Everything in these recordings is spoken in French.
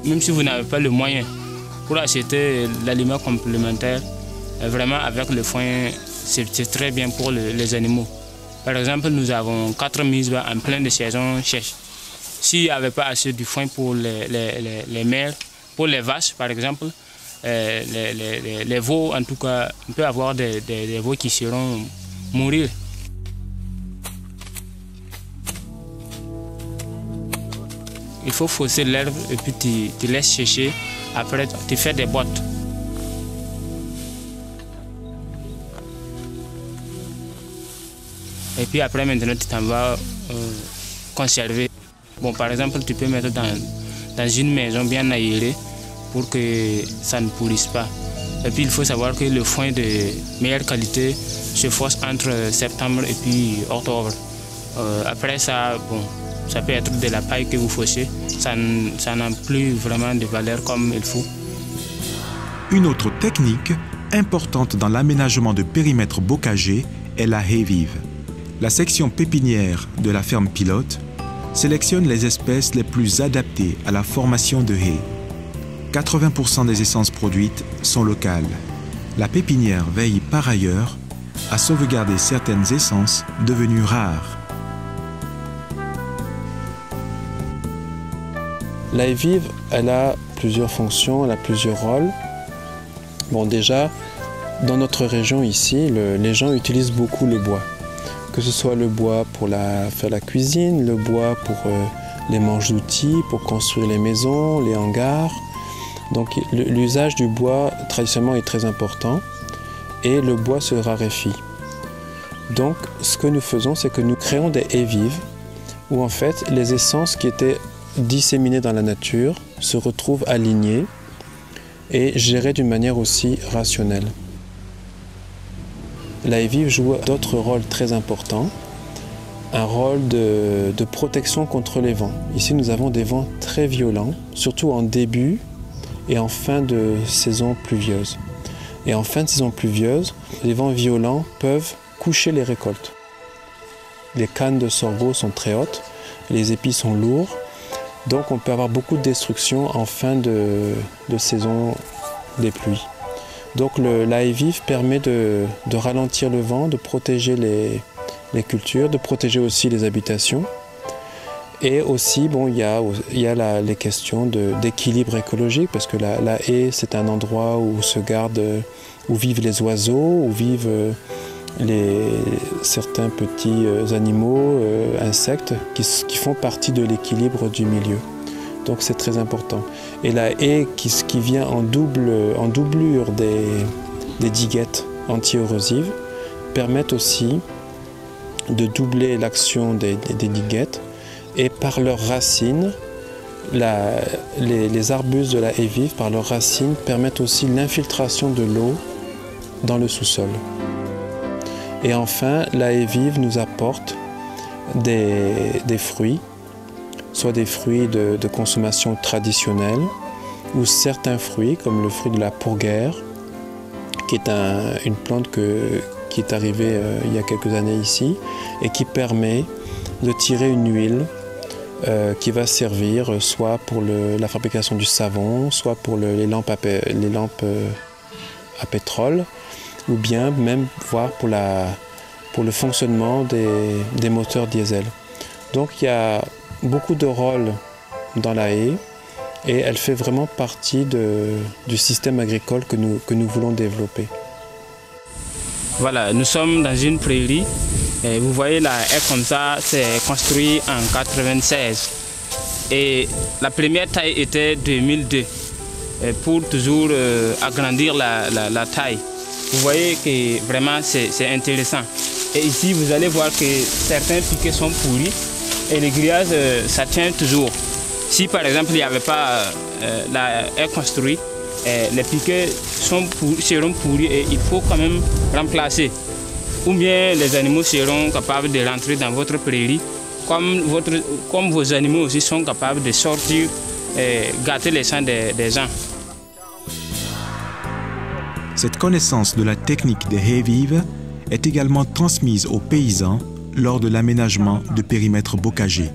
même si vous n'avez pas le moyen pour acheter l'aliment complémentaire, vraiment avec le foin, c'est très bien pour les animaux. Par exemple, nous avons 4 mises en pleine de saison sèche. S'il n'y avait pas assez du foin pour les mères, pour les vaches par exemple, les veaux, en tout cas, on peut avoir des veaux qui seront mourir. Il faut fausser l'herbe et puis tu laisses sécher. Après, tu fais des bottes. Et puis après, maintenant, tu t'en vas conserver. Bon, par exemple, tu peux mettre dans une maison bien aérée pour que ça ne pourrisse pas. Et puis, il faut savoir que le foin de meilleure qualité se fausse entre septembre et puis octobre. Après ça, bon, ça peut être de la paille que vous faussez. Ça n'a plus vraiment de valeur comme il faut. Une autre technique importante dans l'aménagement de périmètres bocagers est la haie vive. La section pépinière de la ferme pilote sélectionne les espèces les plus adaptées à la formation de haies. 80% des essences produites sont locales. La pépinière veille par ailleurs à sauvegarder certaines essences devenues rares. La haie vive, elle a plusieurs fonctions, elle a plusieurs rôles. Bon, déjà, dans notre région ici, les gens utilisent beaucoup le bois. Que ce soit le bois pour faire la cuisine, le bois pour les manches d'outils, pour construire les maisons, les hangars. Donc l'usage du bois traditionnellement est très important et le bois se raréfie. Donc ce que nous faisons, c'est que nous créons des haies vives où en fait les essences qui étaient disséminées dans la nature se retrouvent alignées et gérées d'une manière aussi rationnelle. La haie vive joue d'autres rôles très importants. Un rôle de protection contre les vents. Ici, nous avons des vents très violents, surtout en début et en fin de saison pluvieuse. Et en fin de saison pluvieuse, les vents violents peuvent coucher les récoltes. Les cannes de sorgho sont très hautes, les épis sont lourds, donc on peut avoir beaucoup de destruction en fin de saison des pluies. Donc la haie vive permet de ralentir le vent, de protéger les cultures, de protéger aussi les habitations. Et aussi, bon, il y a les questions d'équilibre écologique, parce que la haie, c'est un endroit où vivent les oiseaux, où vivent certains petits animaux, insectes, qui font partie de l'équilibre du milieu. Donc c'est très important. Et la haie qui vient en doublure des diguettes anti-érosives permettent aussi de doubler l'action des diguettes. Et par leurs racines, les arbustes de la haie vive, par leurs racines, permettent aussi l'infiltration de l'eau dans le sous-sol. Et enfin, la haie vive nous apporte des fruits, soit des fruits de consommation traditionnelle, ou certains fruits, comme le fruit de la pourguère, qui est une plante qui est arrivée il y a quelques années ici, et qui permet de tirer une huile qui va servir soit pour la fabrication du savon, soit pour les lampes à pétrole, ou bien même voire pour le fonctionnement des moteurs diesel. Donc il y a beaucoup de rôles dans la haie et elle fait vraiment partie du système agricole que nous voulons développer. Voilà, nous sommes dans une prairie. Et vous voyez la haie comme ça, c'est construit en 1996. Et la première taille était 2002 pour toujours agrandir la taille. Vous voyez que vraiment c'est intéressant. Et ici, vous allez voir que certains piquets sont pourris et les grillages, ça tient toujours. Si par exemple, il n'y avait pas la haie construite, les piquets seront pourris et il faut quand même remplacer. Ou bien les animaux seront capables de rentrer dans votre prairie, comme vos animaux aussi sont capables de sortir et gâter les champs des gens. Cette connaissance de la technique des haies vives est également transmise aux paysans lors de l'aménagement de périmètres bocagers.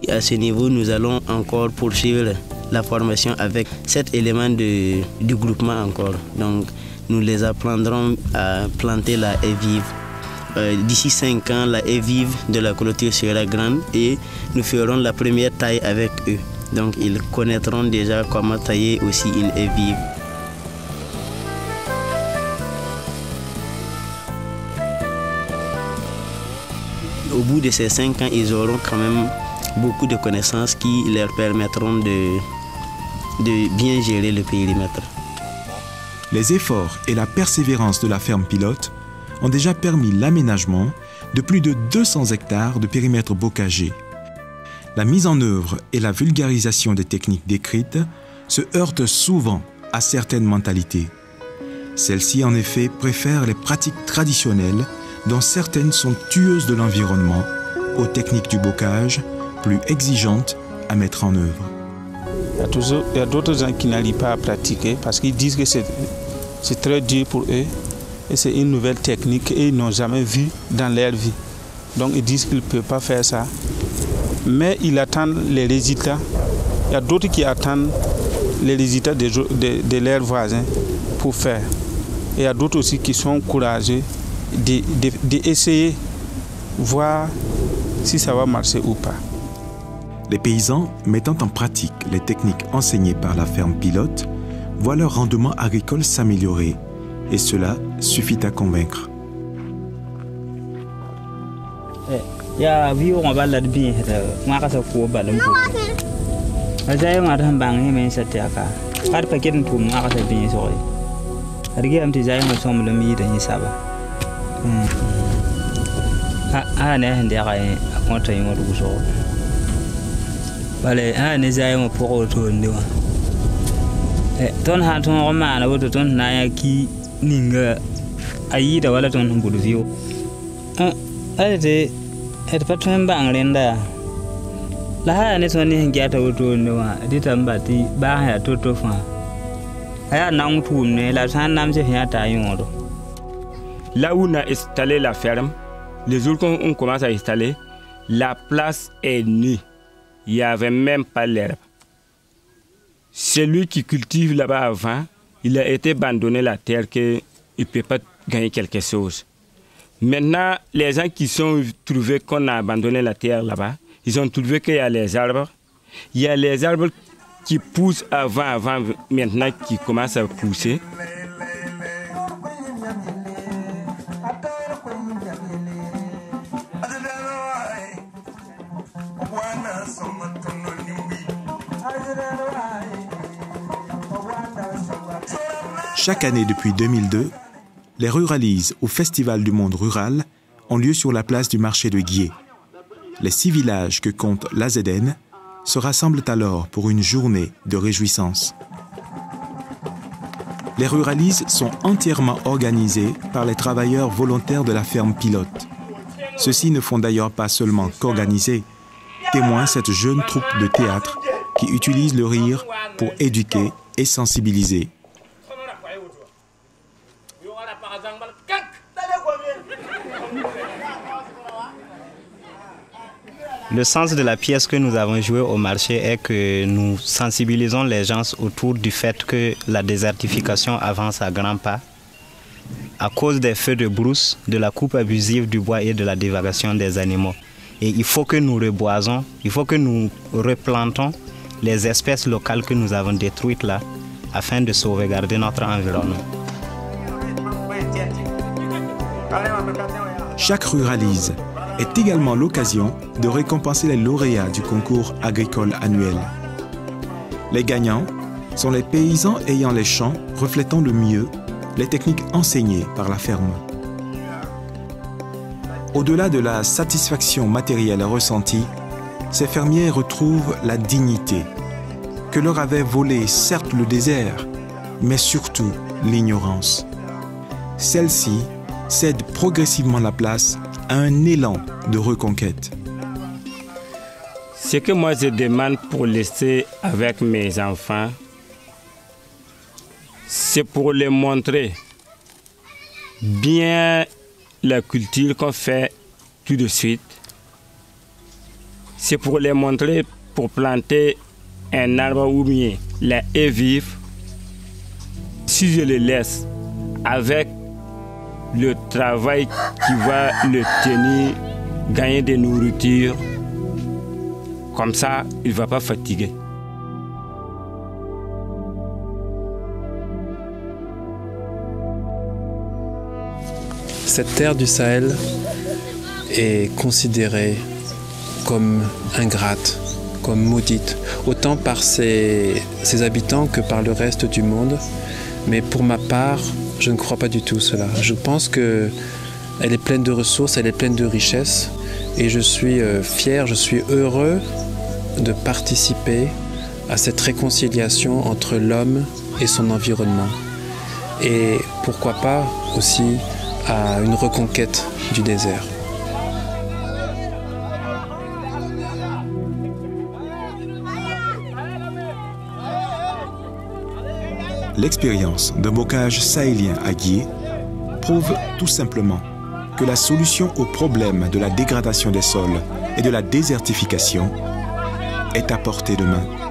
À ce niveau, nous allons encore poursuivre la formation avec 7 éléments du groupement encore. Donc nous les apprendrons à planter la haie vive. D'ici 5 ans, la haie vive de la clôture sera grande et nous ferons la première taille avec eux. Donc ils connaîtront déjà comment tailler aussi une haie vive. Au bout de ces 5 ans, ils auront quand même beaucoup de connaissances qui leur permettront de bien gérer le périmètre. Les efforts et la persévérance de la ferme pilote ont déjà permis l'aménagement de plus de 200 hectares de périmètre bocager. La mise en œuvre et la vulgarisation des techniques décrites se heurtent souvent à certaines mentalités. Celles-ci, en effet, préfèrent les pratiques traditionnelles dont certaines sont tueuses de l'environnement aux techniques du bocage plus exigeantes à mettre en œuvre. Il y a d'autres gens qui n'arrivent pas à pratiquer parce qu'ils disent que c'est très dur pour eux et c'est une nouvelle technique et ils n'ont jamais vu dans leur vie. Donc ils disent qu'ils ne peuvent pas faire ça. Mais ils attendent les résultats. Il y a d'autres qui attendent les résultats de leurs voisins pour faire. Et il y a d'autres aussi qui sont courageux d'essayer, voir si ça va marcher ou pas. Les paysans, mettant en pratique les techniques enseignées par la ferme pilote, voient leur rendement agricole s'améliorer. Et cela suffit à convaincre. Ninga ayida wala ton budu view ade et patwen banglenda la ha ne ton ni ngata woto ne wa dita mbati ba ya toto fa aya nang tu ne la san nam se ya ta yoro. Là où on a installé la ferme, les jours qu'on commence à installer, la place est nue. Il n'y avait même pas l'herbe. Celui qui cultive là-bas avant, il a été abandonné la terre qu'il ne peut pas gagner quelque chose. Maintenant, les gens qui sont trouvés qu'on a abandonné la terre là-bas, ils ont trouvé qu'il y a les arbres. Il y a les arbres qui poussent avant, maintenant qui commencent à pousser. Chaque année depuis 2002, les ruralises au Festival du monde rural ont lieu sur la place du marché de Guiers. Les 6 villages que compte l'AZN se rassemblent alors pour une journée de réjouissance. Les ruralises sont entièrement organisées par les travailleurs volontaires de la ferme pilote. Ceux-ci ne font d'ailleurs pas seulement qu'organiser, témoin cette jeune troupe de théâtre qui utilise le rire pour éduquer et sensibiliser. Le sens de la pièce que nous avons jouée au marché est que nous sensibilisons les gens autour du fait que la désertification avance à grands pas à cause des feux de brousse, de la coupe abusive du bois et de la divagation des animaux. Et il faut que nous reboisons, il faut que nous replantons les espèces locales que nous avons détruites là afin de sauvegarder notre environnement. Chaque ruralise est également l'occasion de récompenser les lauréats du concours agricole annuel. Les gagnants sont les paysans ayant les champs reflétant le mieux les techniques enseignées par la ferme. Au-delà de la satisfaction matérielle ressentie, ces fermiers retrouvent la dignité que leur avait volée certes le désert, mais surtout l'ignorance. Celle-ci cède progressivement la place à un élan de reconquête. Ce que moi je demande pour laisser avec mes enfants, c'est pour les montrer bien la culture qu'on fait tout de suite. C'est pour les montrer, pour planter un arbre ou bien la haie vive, si je le laisse avec le travail qui va le tenir, gagner de nourriture, comme ça, il ne va pas fatiguer. Cette terre du Sahel est considérée comme ingrate, comme maudite, autant par ses habitants que par le reste du monde. Mais pour ma part, je ne crois pas du tout cela. Je pense qu'elle est pleine de ressources, elle est pleine de richesses. Et je suis fier, je suis heureux de participer à cette réconciliation entre l'homme et son environnement. Et pourquoi pas aussi à une reconquête du désert. L'expérience d'un bocage sahélien à Guié prouve tout simplement que la solution au problème de la dégradation des sols et de la désertification est à portée de main.